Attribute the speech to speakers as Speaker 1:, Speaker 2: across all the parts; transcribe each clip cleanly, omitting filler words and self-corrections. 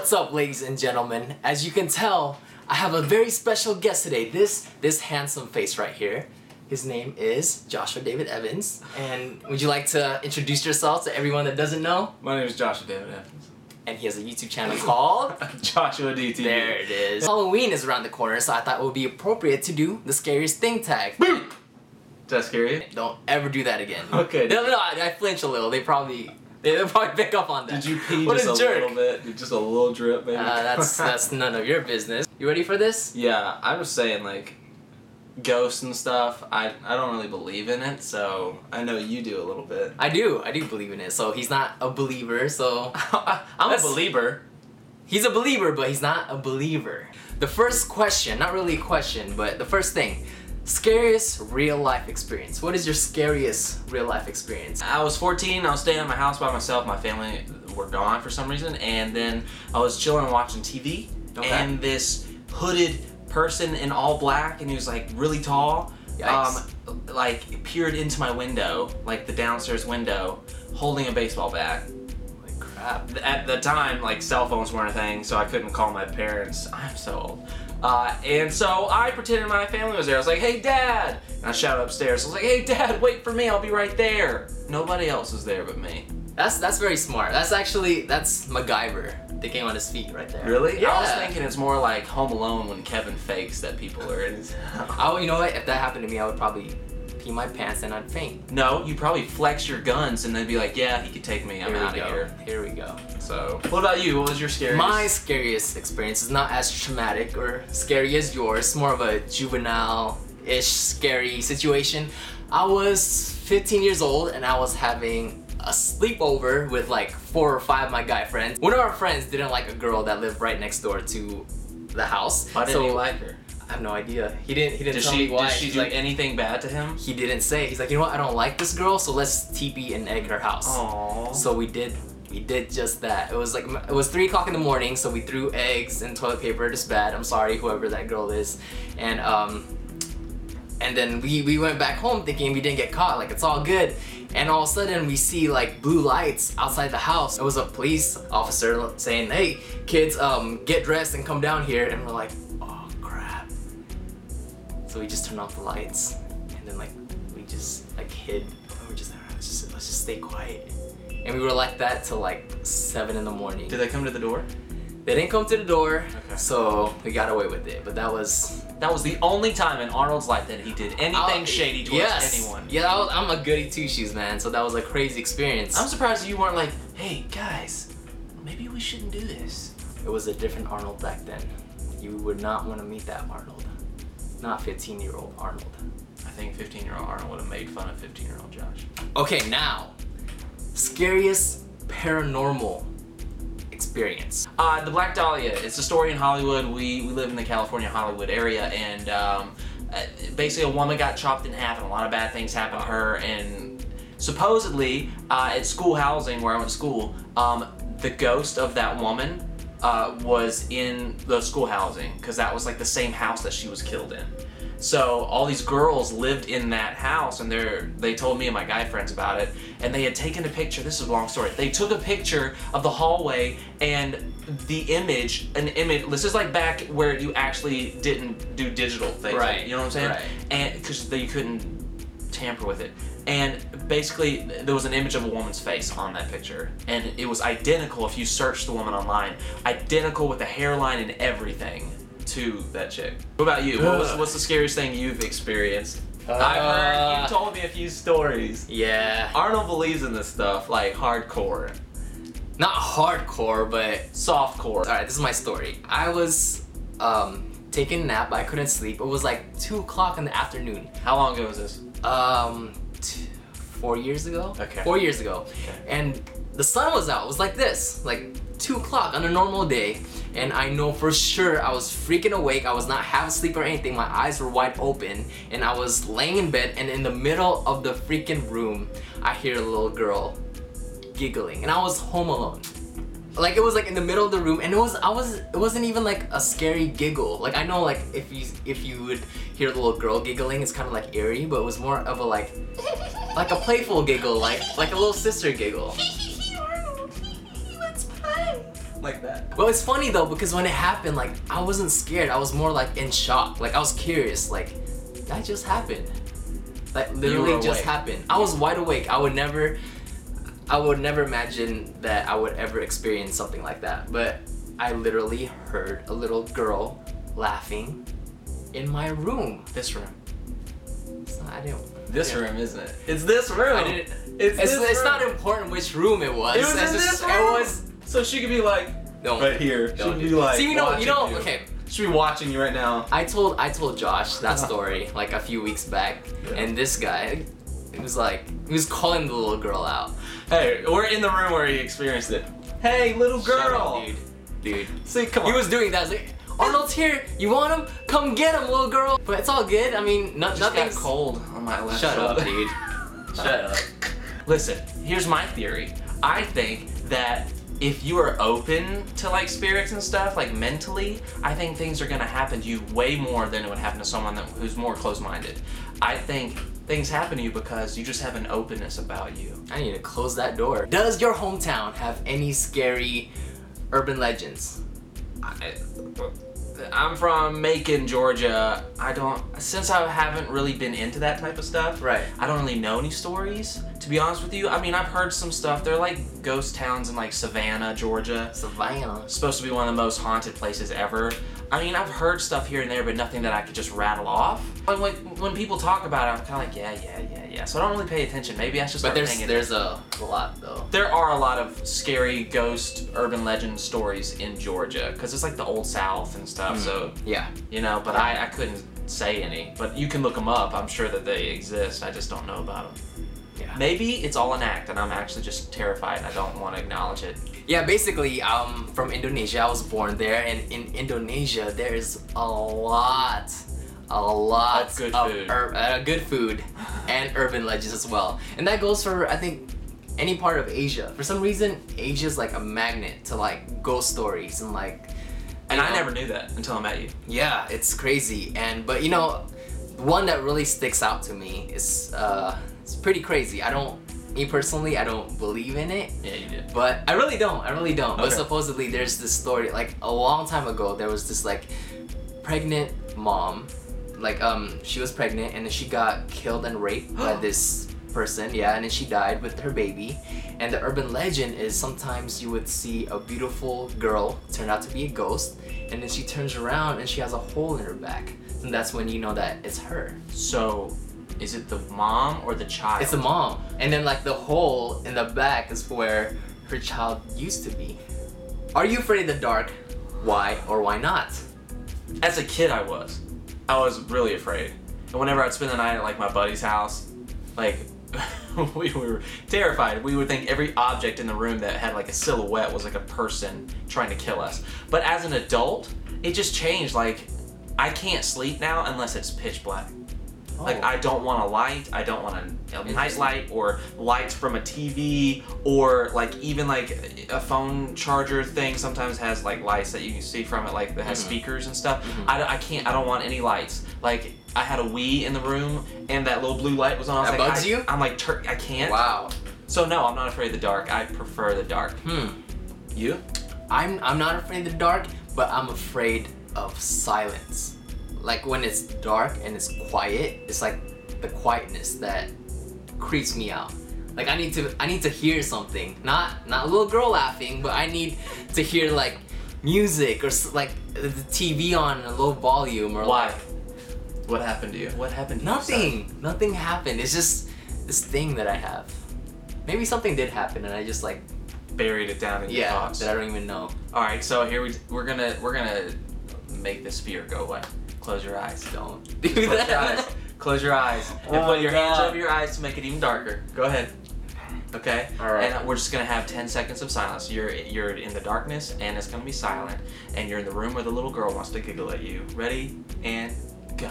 Speaker 1: What's up, ladies and gentlemen? As you can tell, I have a very special guest today. This handsome face right here. His name is Joshua David Evans. And would you like to introduce yourself to everyone that doesn't know?
Speaker 2: My name is Joshua David Evans.
Speaker 1: And he has a YouTube channel called
Speaker 2: JoshuaDTV.
Speaker 1: There it is. Halloween is around the corner, so I thought it would be appropriate to do the scariest thing tag.
Speaker 2: Boop! Is that scary?
Speaker 1: Don't ever do that again.
Speaker 2: Okay.
Speaker 1: No, I flinch a little. They'll probably pick up on that.
Speaker 2: Did you pee
Speaker 1: what
Speaker 2: just a
Speaker 1: jerk.
Speaker 2: little bit? Just a little drip, maybe?
Speaker 1: That's none of your business. You ready for this?
Speaker 2: Yeah, I was saying, like, ghosts and stuff, I don't really believe in it, so I know you do a little bit.
Speaker 1: I do believe in it. So he's not a believer, so...
Speaker 2: I'm a believer.
Speaker 1: He's a believer, but he's not a believer. The first question, not really a question, but the first thing. Scariest real life experience. What is your scariest real life experience?
Speaker 2: I was 14, I was staying at my house by myself, my family were gone for some reason, and then I was chilling watching TV, and this hooded person in all black, and he was like really tall, like peered into my window, like the downstairs window, holding a baseball bat.
Speaker 1: Holy crap.
Speaker 2: At the time, like, cell phones weren't a thing, so I couldn't call my parents. I'm so old. And so I pretended my family was there. I was like, "Hey, Dad!" And I shouted upstairs. I was like, "Hey, Dad, wait for me. I'll be right there." Nobody else was there but me.
Speaker 1: That's very smart. That's MacGyver thinking on his feet right there.
Speaker 2: Really?
Speaker 1: Yeah.
Speaker 2: I was thinking it's more like Home Alone when Kevin fakes that people are in his house.
Speaker 1: Oh, you know what? If that happened to me, I would probably pee my pants and I'd faint.
Speaker 2: No, you probably flex your guns and they'd be like, "Yeah, he could take me. I'm out of here."
Speaker 1: Here we go.
Speaker 2: So, what about you? What was your scariest?
Speaker 1: My scariest experience is not as traumatic or scary as yours. It's more of a juvenile-ish scary situation. I was 15 years old and I was having a sleepover with like 4 or 5 of my guy friends. One of our friends didn't like a girl that lived right next door to the house.
Speaker 2: Why didn't he like her?
Speaker 1: I have no idea. He didn't tell me why.
Speaker 2: Did she do anything bad to him?
Speaker 1: He didn't say. He's like, "You know what? I don't like this girl, so let's TP and egg her house."
Speaker 2: Aww.
Speaker 1: So we did just that. It was 3 o'clock in the morning, so we threw eggs and toilet paper. Just bad. I'm sorry, whoever that girl is. And then we went back home thinking we didn't get caught. Like, it's all good. And all of a sudden we see like blue lights outside the house. It was a police officer saying, "Hey kids, get dressed and come down here." And we're like, "Oh crap." So we just turned off the lights, and then like we just like hid. And we're just like, "Alright, let's just stay quiet." And we were like that till like 7 in the morning.
Speaker 2: Did they come to the door?
Speaker 1: They didn't come to the door,
Speaker 2: okay.
Speaker 1: So we got away with it. But that was
Speaker 2: the only time in Arnold's life that he did anything shady towards anyone.
Speaker 1: Yeah, I'm a goody two-shoes, man, so that was a crazy experience.
Speaker 2: I'm surprised you weren't like, "Hey guys, maybe we shouldn't do this."
Speaker 1: It was a different Arnold back then. You would not want to meet that Arnold. Not 15-year-old Arnold.
Speaker 2: I think 15-year-old Arnold would have made fun of 15-year-old Josh.
Speaker 1: Okay, now, scariest paranormal experience.
Speaker 2: The Black Dahlia. It's a story in Hollywood. We live in the California Hollywood area, and basically a woman got chopped in half and a lot of bad things happened to her, and supposedly at school housing where I went to school, the ghost of that woman was in the school housing because that was like the same house that she was killed in. So all these girls lived in that house, and they told me and my guy friends about it, and they had taken a picture. This is a long story. They took a picture of the hallway, and an image. This is like back where you actually didn't do digital things,
Speaker 1: right?
Speaker 2: You know what I'm saying?
Speaker 1: Right.
Speaker 2: And because you couldn't tamper with it, and basically there was an image of a woman's face on that picture, and it was identical. If you search the woman online, identical with the hairline and everything to that chick. What about you? What's the scariest thing you've experienced? I've heard you told me a few stories.
Speaker 1: Yeah.
Speaker 2: Arnold believes in this stuff, like hardcore.
Speaker 1: Not hardcore, but
Speaker 2: softcore.
Speaker 1: Alright, this is my story. I was taking a nap, but I couldn't sleep. It was like 2 o'clock in the afternoon.
Speaker 2: How long ago was this?
Speaker 1: 4 years ago?
Speaker 2: Okay.
Speaker 1: 4 years ago.
Speaker 2: Okay.
Speaker 1: And the sun was out. It was like this, like 2 o'clock on a normal day. And I know for sure I was freaking awake. I was not half asleep or anything. My eyes were wide open. And I was laying in bed, and in the middle of the freaking room, I hear a little girl giggling. And I was home alone. Like, it was like in the middle of the room, and it wasn't even like a scary giggle. Like, I know like if you would hear the little girl giggling, it's kind of like eerie, but it was more of a like a playful giggle, like a little sister giggle.
Speaker 2: like that.
Speaker 1: Well, it's funny though because when it happened, like I wasn't scared. I was more like in shock. Like I was curious. Like that just happened. Like literally just happened. I was wide awake. I would never imagine that I would ever experience something like that. But I literally heard a little girl laughing in my room.
Speaker 2: This room.
Speaker 1: It's not, I didn't.
Speaker 2: This room, isn't it? It's this room.
Speaker 1: I didn't.
Speaker 2: It's
Speaker 1: It's not important which room it was.
Speaker 2: It was in this room.
Speaker 1: It was.
Speaker 2: So she could be like right here. She could be like.
Speaker 1: See, you know. Okay.
Speaker 2: She'd be watching you right now.
Speaker 1: I told Josh that story like a few weeks back, and this guy, he was calling the little girl out.
Speaker 2: Hey, we're in the room where he experienced it. Hey, little girl.
Speaker 1: Shut up, dude.
Speaker 2: See, come on.
Speaker 1: He was doing that. I was like, Arnold's here. You want him? Come get him, little girl. But it's all good. I mean, nothing's
Speaker 2: cold on my left
Speaker 1: Shut
Speaker 2: shoulder.
Speaker 1: up, dude. Shut up.
Speaker 2: Listen, here's my theory. I think that if you are open to like spirits and stuff, like mentally, I think things are gonna happen to you way more than it would happen to someone who's more closed-minded. I think things happen to you because you just have an openness about you.
Speaker 1: I need to close that door. Does your hometown have any scary urban legends?
Speaker 2: I'm from Macon, Georgia. Since I haven't really been into that type of stuff,
Speaker 1: Right.
Speaker 2: I don't really know any stories, to be honest with you. I mean, I've heard some stuff. They're like ghost towns in like Savannah, Georgia.
Speaker 1: Savannah.
Speaker 2: It's supposed to be one of the most haunted places ever. I mean, I've heard stuff here and there, but nothing that I could just rattle off. But when people talk about it, I'm kind of like, yeah. So I don't really pay attention. Maybe that's just.
Speaker 1: But there's a lot though.
Speaker 2: There are a lot of scary ghost urban legend stories in Georgia because it's like the old South and stuff. So
Speaker 1: Yeah.
Speaker 2: you know, but I couldn't say any. But you can look them up. I'm sure that they exist. I just don't know about them.
Speaker 1: Yeah.
Speaker 2: Maybe it's all an act, and I'm actually just terrified. And I don't want to acknowledge it.
Speaker 1: Yeah, basically, from Indonesia. I was born there, and in Indonesia, there's a lot
Speaker 2: Of good food.
Speaker 1: Good food and urban legends as well. And that goes for, I think, any part of Asia. For some reason, Asia's like a magnet to like ghost stories and like.
Speaker 2: And I never knew that until I met you.
Speaker 1: Yeah, it's crazy. But you know, one that really sticks out to me is it's pretty crazy. Me personally, I don't believe in it.
Speaker 2: Yeah, you did.
Speaker 1: But I really don't. But
Speaker 2: Okay.
Speaker 1: supposedly there's this story, like a long time ago, there was this like pregnant mom, like she was pregnant and then she got killed and raped by this person, yeah, and then she died with her baby. And the urban legend is sometimes you would see a beautiful girl turn out to be a ghost, and then she turns around and she has a hole in her back, and that's when you know that it's her.
Speaker 2: So, is it the mom or the child?
Speaker 1: It's the mom, and then like the hole in the back is where her child used to be. Are you afraid of the dark? Why or why not?
Speaker 2: As a kid, I was really afraid. And whenever I'd spend the night at like my buddy's house, like we were terrified. We would think every object in the room that had like a silhouette was like a person trying to kill us. But as an adult, it just changed. Like, I can't sleep now unless it's pitch black. Like, I don't want a light, I don't want a night light or lights from a TV or like even like a phone charger thing sometimes has like lights that you can see from it, like that has speakers and stuff. I don't want any lights. Like, I had a Wii in the room and that little blue light was on. I was
Speaker 1: That
Speaker 2: like,
Speaker 1: bugs you?
Speaker 2: I'm like, I can't.
Speaker 1: Wow.
Speaker 2: So no, I'm not afraid of the dark. I prefer the dark. You?
Speaker 1: I'm not afraid of the dark, but I'm afraid of silence. Like when it's dark and it's quiet, it's like the quietness that creeps me out. Like I need to hear something. Not a little girl laughing, but I need to hear like music or like the TV on a low volume or
Speaker 2: Why?
Speaker 1: like
Speaker 2: What happened to you? What happened to you?
Speaker 1: nothing. Nothing happened. It's just this thing that I have. Maybe something did happen and I just like
Speaker 2: Buried it down in your thoughts.
Speaker 1: that I don't even know.
Speaker 2: All right, so here we're gonna make this fear go away. Close your eyes.
Speaker 1: Don't do
Speaker 2: Close your
Speaker 1: that.
Speaker 2: eyes. Close your eyes. And
Speaker 1: Oh
Speaker 2: put your
Speaker 1: my
Speaker 2: hands
Speaker 1: God.
Speaker 2: over your eyes to make it even darker. Go ahead. Okay?
Speaker 1: All right.
Speaker 2: And we're just gonna have 10 seconds of silence. You're in the darkness and it's gonna be silent. And you're in the room where the little girl wants to giggle at you. Ready? And go.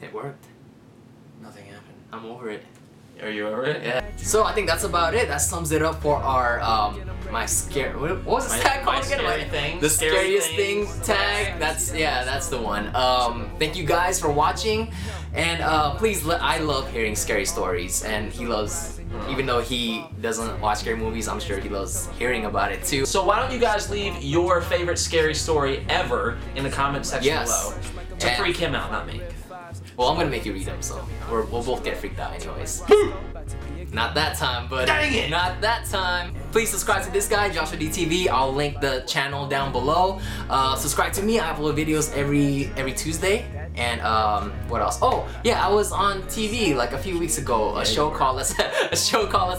Speaker 1: It worked.
Speaker 2: Nothing happened.
Speaker 1: I'm over it.
Speaker 2: Are you over it?
Speaker 1: Yeah. So I think that's about it. That sums it up for our what was this tag called again? The scariest thing tag. That's the one. Thank you guys for watching, and please I love hearing scary stories, and he loves. Even though he doesn't watch scary movies, I'm sure he loves hearing about it too.
Speaker 2: So why don't you guys leave your favorite scary story ever in the comment section below to freak him out, not me.
Speaker 1: Well, I'm gonna make you read them, so we'll both get freaked out anyways. Not that time, but
Speaker 2: dang it!
Speaker 1: Not that time. Please subscribe to this guy, JoshuaDTV. I'll link the channel down below. Subscribe to me. I upload videos every Tuesday. And what else? Oh yeah, I was on TV like a few weeks ago. A show called Let's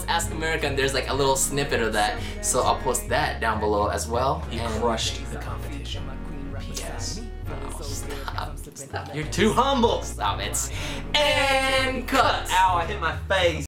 Speaker 1: Ask America, and there's like a little snippet of that. So I'll post that down below as well.
Speaker 2: He crushed the competition. Yes.
Speaker 1: Oh, stop.
Speaker 2: You're too humble.
Speaker 1: Stop it. And cut.
Speaker 2: Ow! I hit my face.